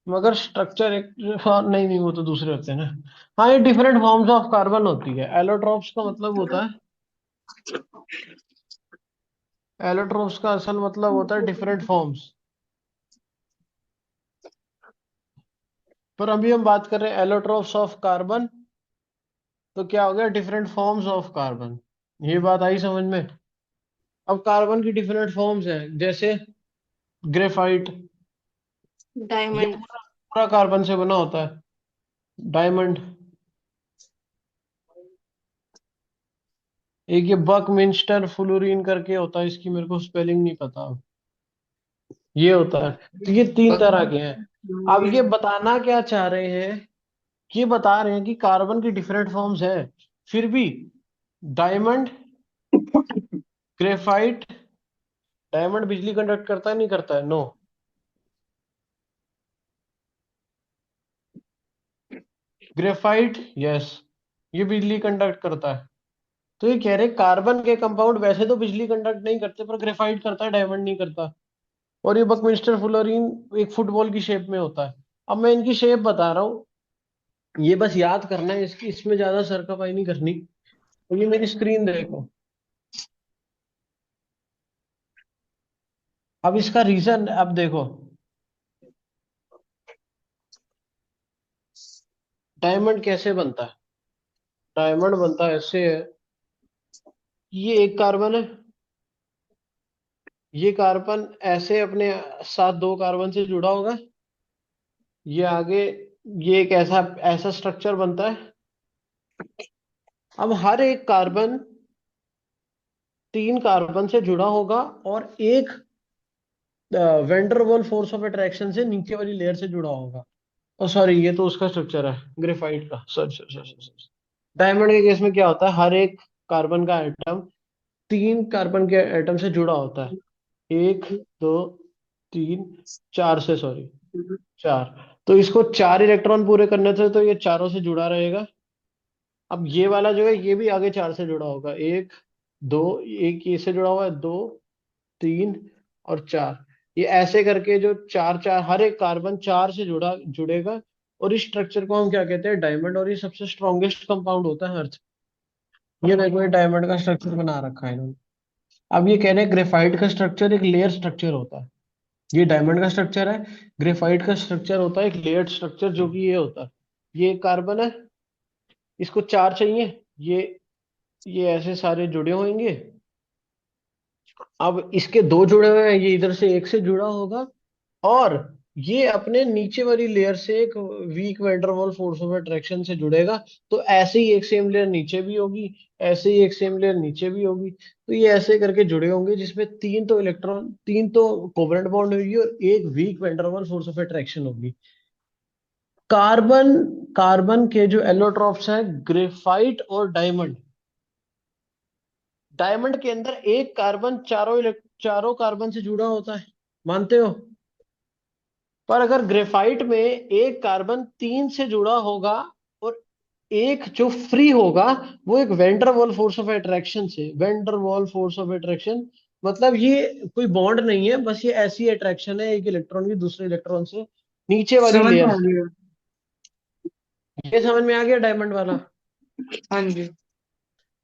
मगर स्ट्रक्चर एक, हाँ, नहीं नहीं, वो तो दूसरे होते हैं ना। हाँ, ये डिफरेंट फॉर्म्स ऑफ कार्बन होती है। एलोट्रोप्स का मतलब होता है, एलोट्रोप्स का असल मतलब होता है डिफरेंट फॉर्म्स। पर अभी हम बात कर रहे हैं एलोट्रोप्स ऑफ कार्बन, तो क्या हो गया? Different forms of carbon. ये बात आई समझ में? अब कार्बन की डिफरेंट फॉर्म्स हैं, जैसे ग्रेफाइट, ये डायमंड। पूरा पूरा कार्बन से बना होता है। डायमंड, एक ये बकमिंस्टर फ्लोरीन करके होता है, इसकी मेरे को स्पेलिंग नहीं पता। ये होता है। तो ये तीन तरह के हैं। अब ये बताना क्या चाह रहे हैं? ये बता रहे हैं कि कार्बन की डिफरेंट फॉर्म्स है, फिर भी डायमंड, ग्रेफाइट, डायमंड बिजली कंडक्ट करता है नहीं करता है? नो। ग्रेफाइट, यस, ये बिजली कंडक्ट करता है। तो ये कह रहे कार्बन के कंपाउंड वैसे तो बिजली कंडक्ट नहीं करते, पर ग्रेफाइट करता है, डायमंड नहीं करता। और ये बकमिंस्टर फ्लोरीन एक फुटबॉल की शेप में होता है। अब मैं इनकी शेप बता रहा हूँ, ये बस याद करना है इसकी, इसमें ज्यादा सरकापाई नहीं करनी। तो ये मेरी स्क्रीन देखो। अब इसका रीजन अब देखो। डायमंड कैसे बनता है? डायमंड बनता है ऐसे है, ये एक कार्बन है, ये कार्बन ऐसे अपने साथ दो कार्बन से जुड़ा होगा, ये आगे, ये एक ऐसा ऐसा स्ट्रक्चर बनता है। अब हर एक कार्बन तीन कार्बन से जुड़ा होगा, और एक वेंडरवॉल फोर्स ऑफ अट्रैक्शन से नीचे वाली लेयर से जुड़ा होगा। ओ सॉरी, ये तो उसका स्ट्रक्चर है ग्रेफाइट का। Sorry sorry sorry sorry. Diamond के केस में क्या होता है? हर एक कार्बन का एटम तीन कार्बन के एटम से जुड़ा होता है। एक, दो, तीन, चार से, सॉरी, चार। तो इसको चार इलेक्ट्रॉन पूरे करने थे, तो ये चारों से जुड़ा रहेगा। अब ये वाला जो है, ये भी आगे चार से जुड़ा होगा। एक, दो, एक ये से जुड़ा हुआ है, दो, तीन और चार। ये ऐसे करके जो चार चार, हर एक कार्बन चार से जुड़ेगा। और इस स्ट्रक्चर को हम क्या कहते हैं? डायमंड। और ये सबसे स्ट्रॉन्गेस्ट कंपाउंड होता है अर्थ। ये देखो, ये डायमंड का स्ट्रक्चर बना रखा है इन्होंने। अब ये कह रहे हैं ग्रेफाइट का स्ट्रक्चर एक लेयर स्ट्रक्चर होता है। ये डायमंड का स्ट्रक्चर है, ग्रेफाइट का स्ट्रक्चर होता है एक लेयर्ड स्ट्रक्चर, जो कि ये होता है। ये एक कार्बन है, इसको चार चाहिए। ये ऐसे सारे जुड़े होंगे। अब इसके दो जुड़े हुए हैं, ये इधर से एक से जुड़ा होगा, और ये अपने नीचे वाली लेयर से एक वीक वैंडरवाल फोर्स ऑफ अट्रैक्शन से जुड़ेगा। तो ऐसे ही एक सेम लेयर नीचे भी होगी, ऐसे ही एक सेम लेयर नीचे भी होगी। तो ये ऐसे करके जुड़े होंगे, जिसमें तीन तो कोवलेंट बॉन्ड होगी, और एक वीक वैंडरवाल फोर्स ऑफ अट्रैक्शन होगी। कार्बन कार्बन के जो एलोट्रॉप्स हैं, ग्रेफाइट और डायमंड। डायमंड के अंदर एक कार्बन चारों कार्बन से जुड़ा होता है, मानते हो? पर अगर ग्रेफाइट में एक कार्बन तीन से जुड़ा होगा, और एक जो फ्री होगा, वो एक वेंडर फोर्स ऑफ अट्रैक्शन से, वेंडर फोर्स ऑफ अट्रैक्शन, मतलब ये कोई बॉन्ड नहीं है, बस ये ऐसी अट्रैक्शन है एक इलेक्ट्रॉन की दूसरे इलेक्ट्रॉन से नीचे वाली समझ में लेयर आ से। गया। ये समझ में आ गया डायमंड वाला? हाँ जी।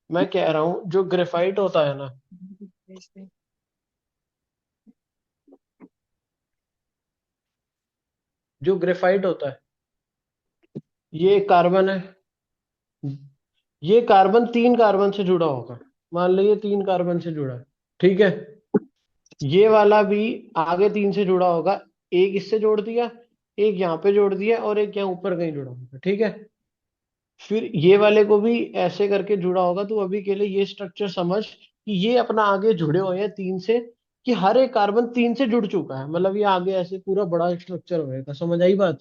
मैं कह रहा हूं जो ग्रेफाइट होता है ना, जो ग्रेफाइट होता है, ये कार्बन है, ये कार्बन तीन कार्बन से जुड़ा होगा। मान लो ये तीन कार्बन से जुड़ा है, ठीक है। ये वाला भी आगे तीन से जुड़ा होगा, एक इससे जोड़ दिया, एक यहाँ पे जोड़ दिया, और एक यहाँ ऊपर कहीं जुड़ा होगा, ठीक है। फिर ये वाले को भी ऐसे करके जुड़ा होगा। तो अभी के लिए ये स्ट्रक्चर समझ कि ये अपना आगे जुड़े हुए हैं तीन से, कि हर एक कार्बन तीन से जुड़ चुका है, मतलब ये आगे ऐसे पूरा बड़ा स्ट्रक्चर होएगा। समझ आई बात?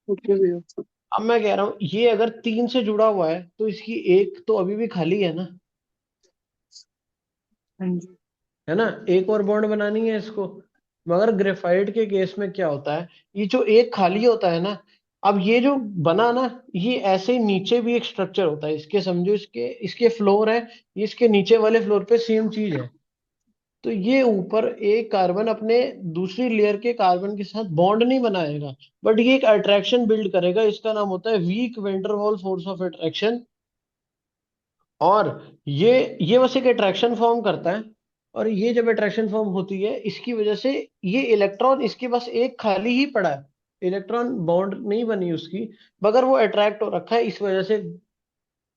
ओके भैया। अब मैं कह रहा हूँ ये अगर तीन से जुड़ा हुआ है तो इसकी एक तो अभी भी खाली है ना, हाँ जी। है ना, एक और बॉन्ड बनानी है इसको। मगर ग्रेफाइट के केस में क्या होता है, ये जो एक खाली होता है ना, अब ये जो बना ना, ये ऐसे ही नीचे भी एक स्ट्रक्चर होता है इसके, समझो इसके इसके फ्लोर है, ये इसके नीचे वाले फ्लोर पे सेम चीज है। तो ये ऊपर एक कार्बन अपने दूसरी लेयर के कार्बन के साथ बॉन्ड नहीं बनाएगा, बट ये एक अट्रैक्शन बिल्ड करेगा। इसका नाम होता है weak Van der Waals force of attraction. और ये बस एक अट्रैक्शन फॉर्म करता है। और ये जब अट्रैक्शन फॉर्म होती है इसकी वजह से ये इलेक्ट्रॉन, इसके पास एक खाली ही पड़ा है, इलेक्ट्रॉन बॉन्ड नहीं बनी उसकी, मगर वो अट्रैक्ट हो रखा है, इस वजह से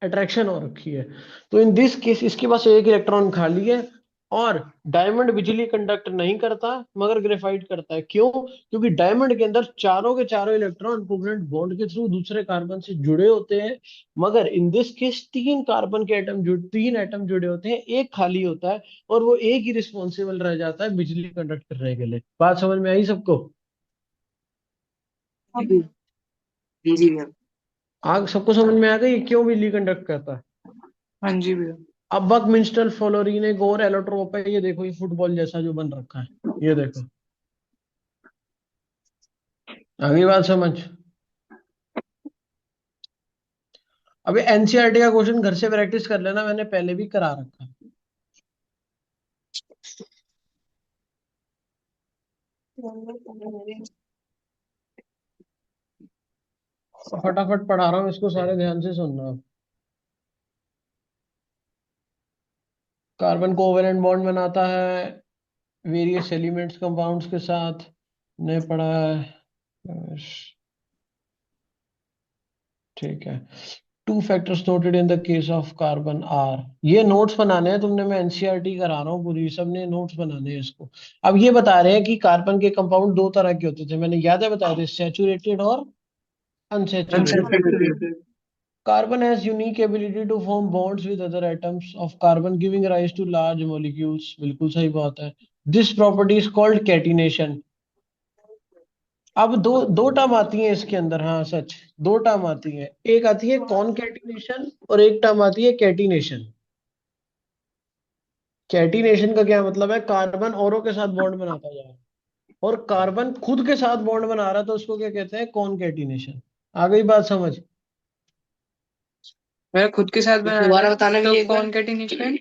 अट्रैक्शन हो रखी है। तो इन दिस केस इसके पास एक इलेक्ट्रॉन खाली है। और डायमंड बिजली कंडक्ट नहीं करता मगर ग्रेफाइट करता है। क्यों? क्योंकि डायमंड के अंदर चारों के चारों इलेक्ट्रॉन कोवलेंट बॉन्ड के थ्रू दूसरे कार्बन से जुड़े होते हैं। मगर इन दिस केस तीन एटम जुड़े होते हैं, एक खाली होता है। और वो एक ही रिस्पॉन्सिबल रह जाता है बिजली कंडक्ट करने के लिए। बात समझ में आई सबको? जी भैया। आग सबको समझ में आ गई क्यों बिजली कंडक्ट करता है? हाँ जी भैया। अब बकमिंस्टल फ्लोरीन एक और एलोट्रोप है। ये देखो, ये फुटबॉल जैसा जो बन रखा है, ये देखो। अगली बात समझ। अभी एनसीईआरटी का क्वेश्चन घर से प्रैक्टिस कर लेना, मैंने पहले भी करा रखा है। तो फटाफट पढ़ा रहा हूँ इसको, सारे ध्यान से सुनना। कार्बन कोवेलेंट बॉन्ड बनाता है वेरियस एलिमेंट्स कंपाउंड्स के साथ, ने पढ़ा है। ठीक है। Two factors noted in the case of carbon are, ये नोट्स बनाने हैं तुमने, मैं एनसीईआरटी करा रहा हूँ पूरी, सबने नोट्स बनाने हैं इसको। अब ये बता रहे हैं कि कार्बन के कंपाउंड दो तरह के होते थे, मैंने याद है बताया थे, सैचुरेटेड और unsaturated. Unsaturated. Carbon has unique ability to form bonds with other atoms of carbon, giving rise to large molecules. बिल्कुल सही बात है। This property is called catenation. अब दो टर्म आती है इसके अंदर, हाँ सच, दो टर्म आती है, एक आती है कॉनकैटिनेशन और एक टर्म आती है कैटिनेशन। कैटिनेशन का क्या मतलब है? कार्बन औरों के साथ बॉन्ड बनाता जा रहा है, और कार्बन खुद के साथ बॉन्ड बना रहा है, तो उसको क्या कहते हैं? कॉनकैटिनेशन। आ गई बात समझ? मेरा खुद के साथ बना दोबारा है बताना तो भी एक बार। कौन कैटिनेशन।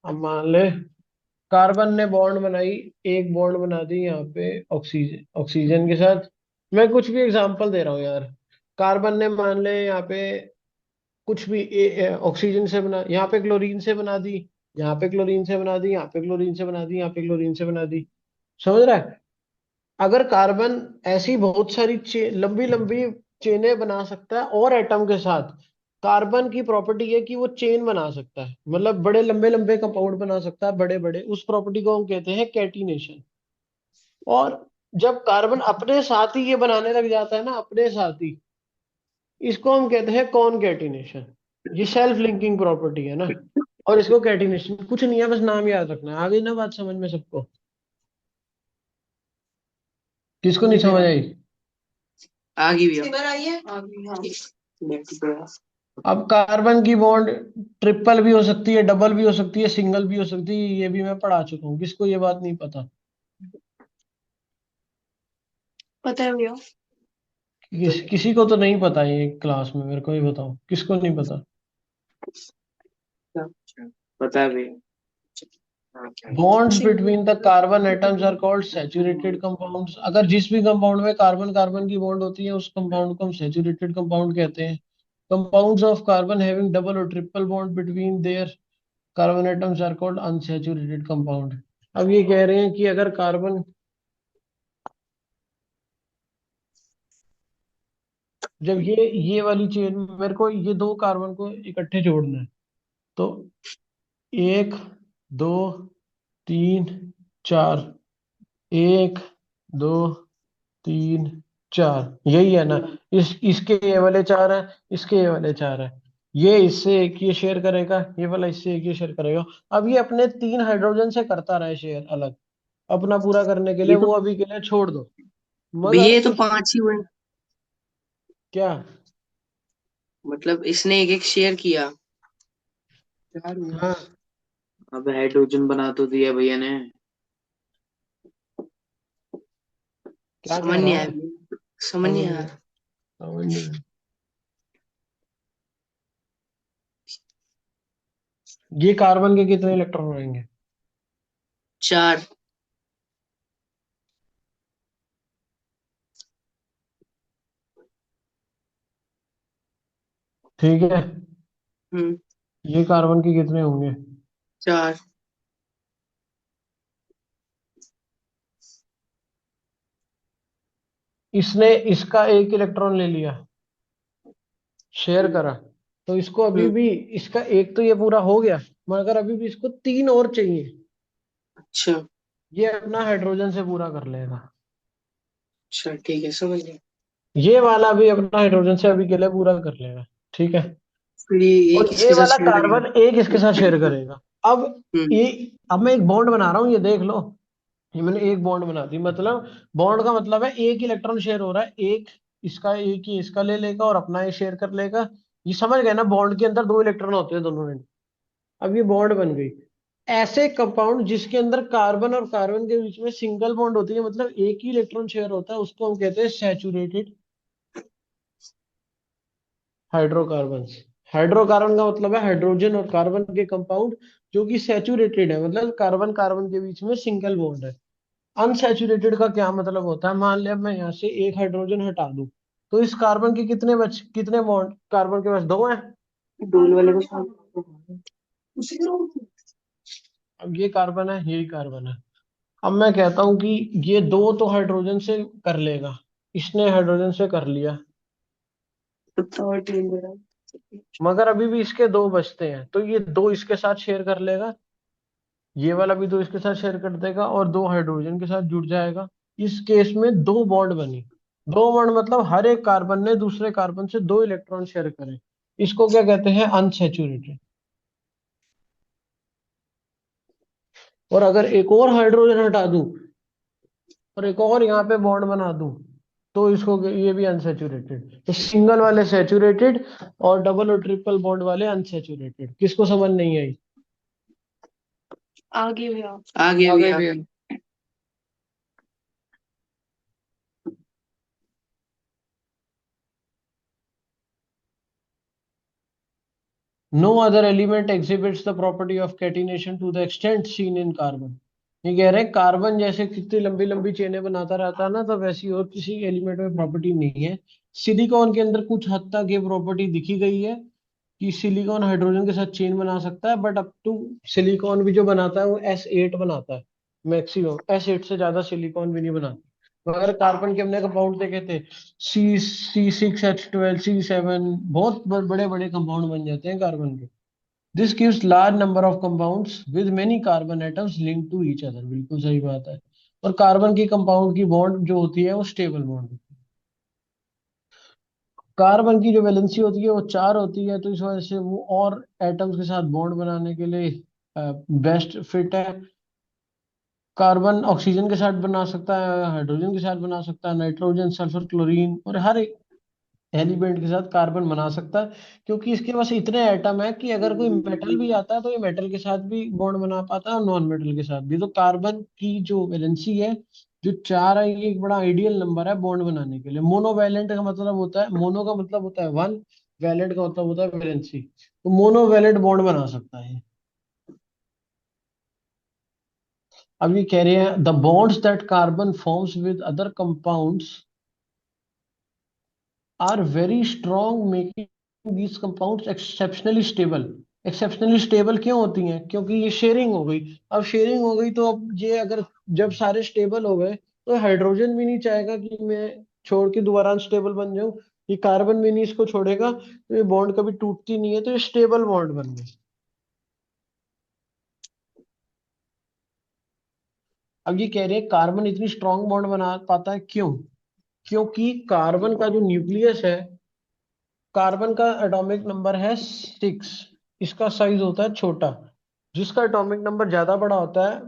अब मान ले कार्बन ने बॉन्ड बनाई, एक बॉन्ड बना दी यहाँ पे ऑक्सीजन ऑक्सीजन के साथ। मैं कुछ भी एग्जांपल दे रहा हूँ यार। कार्बन ने मान ले यहाँ पे कुछ भी ऑक्सीजन से बना, यहाँ पे क्लोरीन से बना दी, यहाँ पे क्लोरीन से बना दी, यहाँ पे क्लोरीन से बना दी, यहाँ पे क्लोरीन से बना दी। समझ रहा है? अगर कार्बन ऐसी बहुत सारी लंबी लंबी चेनें बना सकता है और एटम के साथ, कार्बन की प्रॉपर्टी है कि वो चेन बना सकता है, मतलब बड़े लंबे लंबे कंपाउंड बना सकता है, बड़े बड़े, उस प्रॉपर्टी को हम कहते हैं कैटिनेशन। और जब कार्बन अपने साथ ही ये बनाने लग जाता है ना, अपने साथ ही, इसको हम कहते हैं कॉनकैटिनेशन। ये सेल्फ लिंकिंग प्रॉपर्टी है ना। और इसको कैटिनेशन कुछ नहीं है, बस नाम याद रखना है। आ गई ना बात समझ में सबको? किसको नहीं जी समझ भैया। आई? आ गई भैया। सिमर आई है। अब कार्बन की बॉन्ड ट्रिपल भी हो सकती है, डबल भी हो सकती है, सिंगल भी हो सकती है, ये भी मैं पढ़ा चुका हूँ। किसको ये बात नहीं पता? पता है भैया। किसी को तो नहीं पता ये क्लास में, मेरे को ही बताओ किसको नहीं पता। पता है भैया। Bonds between the carbon atoms are called saturated compounds. अगर जिस भी कंपाउंड में कार्बन कार्बन की बॉन्ड होती है उस कंपाउंड को हम सैचुरेटेड कंपाउंड कहते हैं। Compounds of carbon having double और triple bond between their carbon atoms are called unsaturated compound. अब ये कह रहे हैं कि अगर कार्बन, जब ये वाली चेन, मेरे को ये दो कार्बन को इकट्ठे जोड़ना है, तो एक, दो, तीन, चार, एक, दो, तीन, चार, यही है ना। इसके ये वाले चार है, इसके ये वाले चार है। ये इससे एक ये शेयर करेगा, ये वाला इससे एक ये शेयर करेगा। अब ये अपने तीन हाइड्रोजन से करता रहे शेयर अलग, अपना पूरा करने के लिए ये तो वो अभी के लिए छोड़ दो। भैया मगर ये तो इस 5 ही हुए। क्या मतलब इसने एक एक शेयर किया। 4 हुए। हाँ अब हाइड्रोजन बना तो दिया भैया ने। क्या समझ कह नहीं रहा आया है? भैया, समझ नहीं समझ आया। नहीं, समझ नहीं। ये कार्बन के कितने इलेक्ट्रॉन रहेंगे? 4। ठीक है। हम्म। ये कार्बन के कितने होंगे? 4। इसने इसका एक इलेक्ट्रॉन ले लिया, शेयर करा, तो इसको अभी हम्म। भी इसका एक तो ये पूरा हो गया, मगर अभी भी इसको तीन और चाहिए। अच्छा। ये अपना हाइड्रोजन से पूरा कर लेगा। अच्छा ठीक है, समझ गया। ये वाला भी अपना हाइड्रोजन से अभी के लिए पूरा कर लेगा। ठीक है। फिर ये और एक ये इसके साथ वाला शेयर करेगा। कार्बन एक इसके साथ शेयर करेगा। अब हम्म। ये, अब मैं एक बॉन्ड बना रहा हूँ, ये देख लो। ये मैंने एक बॉन्ड बना दी, मतलब बॉन्ड का मतलब है एक इलेक्ट्रॉन शेयर हो रहा है, एक इसका एक ही इसका ले लेगा और अपना ये शेयर कर लेगा। ये समझ गए ना, बॉन्ड के अंदर दो इलेक्ट्रॉन होते हैं दोनों में। अब ये बॉन्ड बन गई। ऐसे कंपाउंड जिसके अंदर कार्बन और कार्बन के बीच में सिंगल बॉन्ड होती है, मतलब एक ही इलेक्ट्रॉन शेयर होता है, उसको हम कहते हैं सैचुरेटेड हाइड्रोकार्बन। हाइड्रोकार्बन का मतलब है हाइड्रोजन और कार्बन के कंपाउंड जो कि सैचुरेटेड है, मतलब कार्बन कार्बन के बीच में सिंगल बॉन्ड है। अनसैचुरेटेड का क्या मतलब होता है? मान लिया मैं यहाँ से एक हाइड्रोजन हटा दूं, तो इस कार्बन के कितने बॉन्ड कार्बन के पास? दो हैं। डोल वाले को साथ। अब ये कार्बन है, यही कार्बन है। अब मैं कहता हूं कि ये दो तो हाइड्रोजन से कर लेगा, इसने हाइड्रोजन से कर लिया, कुत्ता और टीम दे रहा है। मगर अभी भी इसके दो बचते हैं, तो ये दो इसके साथ शेयर कर लेगा, ये वाला भी दो इसके साथ शेयर कर देगा और दो हाइड्रोजन के साथ जुड़ जाएगा। इस केस में दो बॉन्ड बनी। दो बॉन्ड मतलब हर एक कार्बन ने दूसरे कार्बन से दो इलेक्ट्रॉन शेयर करे। इसको क्या कहते हैं? अनसैचुरेटेड। और अगर एक और हाइड्रोजन हटा दूं और एक और यहाँ पे बॉन्ड बना दूं, तो इसको ये भी अनसैचुरेटेड। तो सिंगल वाले सैचुरेटेड और डबल और ट्रिपल बॉन्ड वाले अनसैचुरेटेड। किसको समझ नहीं आई? आगे भैया। आगे आ गए भैया। भैया। No other element exhibits the property of catenation to the extent seen in carbon। ये कह रहे हैं कार्बन जैसे कितनी लंबी लंबी चेनें बनाता रहता है ना, तो वैसी और किसी एलिमेंट में प्रॉपर्टी नहीं है। सिलिकॉन के अंदर कुछ हद तक ये प्रॉपर्टी दिखी गई है कि सिलिकॉन हाइड्रोजन के साथ चेन बना सकता है, बट अप टू सिलिकॉन भी जो बनाता है वो S8 बनाता है मैक्सिमम। S8 से ज्यादा सिलिकॉन भी नहीं बनाता। मगर कार्बन के हमने कंपाउंड देखे थे, C6H12, C7, बहुत बड़े बड़े कंपाउंड बन जाते हैं कार्बन के। This gives large number of compounds with many carbon atoms link to each other. बिल्कुल सही बात है। और कार्बन की कंपाउंड की बॉन्ड जो होती है वो स्टेबल बॉन्ड होती है। कार्बन की जो वैलेंसी होती है वो 4 होती है, तो इस वजह से वो और एटम्स के साथ बॉन्ड बनाने के लिए बेस्ट फिट है। कार्बन ऑक्सीजन के साथ बना सकता है, हाइड्रोजन के साथ बना सकता है, नाइट्रोजन, सल्फर, क्लोरीन और हर एक एलिमेंट के साथ कार्बन बना सकता है। क्योंकि इसके पास इतने एटम है कि अगर कोई मेटल भी आता है तो ये मेटल के साथ भी बॉन्ड बना पाता है और नॉन मेटल के साथ भी। तो कार्बन की जो वैलेंसी है जो 4 है, ये एक बड़ा आइडियल नंबर है बॉन्ड बनाने के लिए। मोनोवैलेंट का मतलब होता है, मोनो का मतलब होता है वन, वैलेंट का मतलब होता है वैलेंसी। तो मोनोवैलेंट बॉन्ड बना सकता है। अब ये कह रहे हैं the bonds that carbon forms with other compounds are very strong, making these compounds exceptionally stable। Exceptionally stable क्यों होती हैं? क्योंकि ये शेयरिंग हो गई। अब शेयरिंग हो गई तो अब ये अगर जब सारे स्टेबल हो गए तो हाइड्रोजन भी नहीं चाहेगा कि मैं छोड़ के दोबारा अनस्टेबल बन जाऊं। ये कार्बन भी नहीं इसको छोड़ेगा, तो ये बॉन्ड कभी टूटती नहीं है, तो ये स्टेबल बॉन्ड बन गई। अब ये कह रहे हैं कार्बन इतनी स्ट्रांग बॉन्ड बना पाता है, क्यों? क्योंकि कार्बन का जो न्यूक्लियस है, कार्बन का एटॉमिक नंबर है 6, इसका साइज होता है छोटा। जिसका एटॉमिक नंबर ज्यादा बड़ा होता है,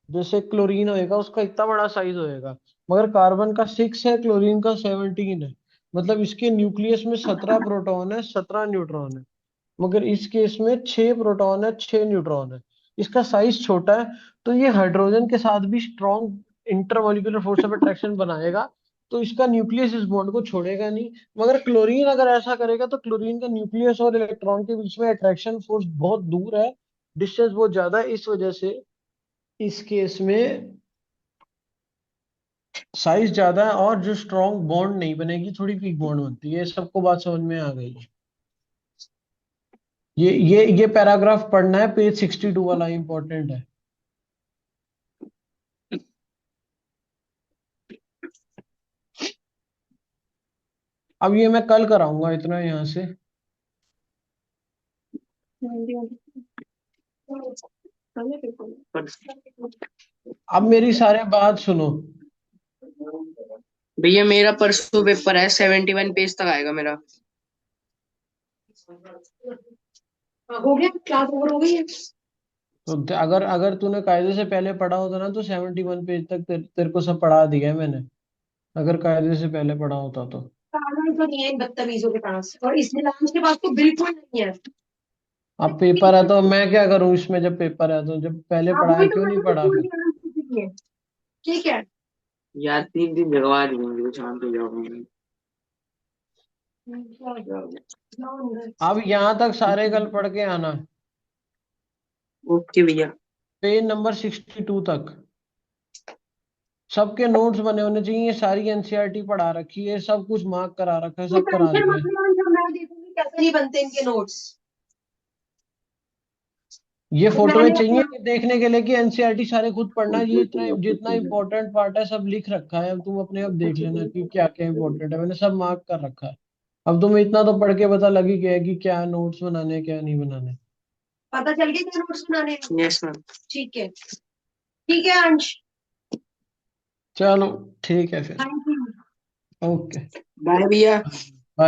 जैसे क्लोरीन होएगा, उसका इतना बड़ा साइज होएगा। मगर कार्बन का 6 है, क्लोरीन का 17 है। मतलब इसके न्यूक्लियस में 17 प्रोटॉन है, 17 न्यूट्रॉन है। मगर इस केस में 6 प्रोटॉन है, 6 न्यूट्रॉन है। इसका साइज छोटा है, तो ये हाइड्रोजन के साथ भी strong intermolecular force of attraction बनाएगा। तो इसका न्यूक्लियस इस बॉन्ड को छोड़ेगा नहीं। मगर क्लोरीन अगर ऐसा करेगा, तो क्लोरीन का न्यूक्लियस और इलेक्ट्रॉन के बीच में अट्रैक्शन फोर्स बहुत दूर है, डिस्टेंस बहुत ज्यादा है। इस वजह से इस केस में साइज ज्यादा है, और जो स्ट्रॉन्ग बॉन्ड नहीं बनेगी, थोड़ी वीक बॉन्ड बनती है। सबको बात समझ में आ गई? ये पैराग्राफ पढ़ना है, पेज 62 वाला, इंपॉर्टेंट है। अब ये मैं कल कराऊंगा, इतना यहाँ से। अब मेरी सारे बात सुनो। भैया मेरा परसों पेपर है, 71 पेज तक आएगा मेरा। हो गया, क्लास ओवर हो गई है। तो अगर अगर तूने कायदे से पहले पढ़ा होता ना, तो 71 पेज तक तेरे को सब पढ़ा दिया है मैंने, अगर कायदे से पहले पढ़ा होता तो। कागज तो नहीं है इन बदतमीजों के पास, और इस नीलांश के पास तो बिल्कुल नहीं है। अब पेपर है तो मैं क्या करूं इसमें? जब पेपर है तो जब पहले अब पढ़ाया वही तो क्यों नहीं मैंने पढ़ा बोल फिर? दिया है। ठीक है। यार 3 दिन जगवा देंगे, शांत हो जाओगे। जाओ अंदर। अब यहाँ तक सारे कल पढ़ के आना, ओके भैया। पेज नंबर 62 तक। सबके नोट्स बने होने चाहिए। ये सारी एनसीईआरटी पढ़ा रखी है, सब कुछ मार्क करा रखा है, तू सब करा टेंशन दिया मत है। ले, अंदर मैं देखूंगी कैसे नहीं बनते इनके नोट्स। ये फोटोएं मैंने चाहिए अपना कि देखने के लिए कि एनसीईआरटी सारे खुद पढ़ना। ये इतना जितना इंपॉर्टेंट पार्ट है सब लिख रखा है, अब तुम अपने आप देख लेना कि क्या क्या इंपॉर्टेंट है, मैंने सब मार्क कर रखा है। अब तुम्हें इतना तो पढ़ के पता लग ही गया है कि क्या नोट्स बनाने हैं, क्या नहीं बनाने। पता चल गया क्या नोट्स बनाने हैं? Yes ma'am. ठीक है अंश। चलो ठीक है फिर। Thank you. ओके। बाय भैया।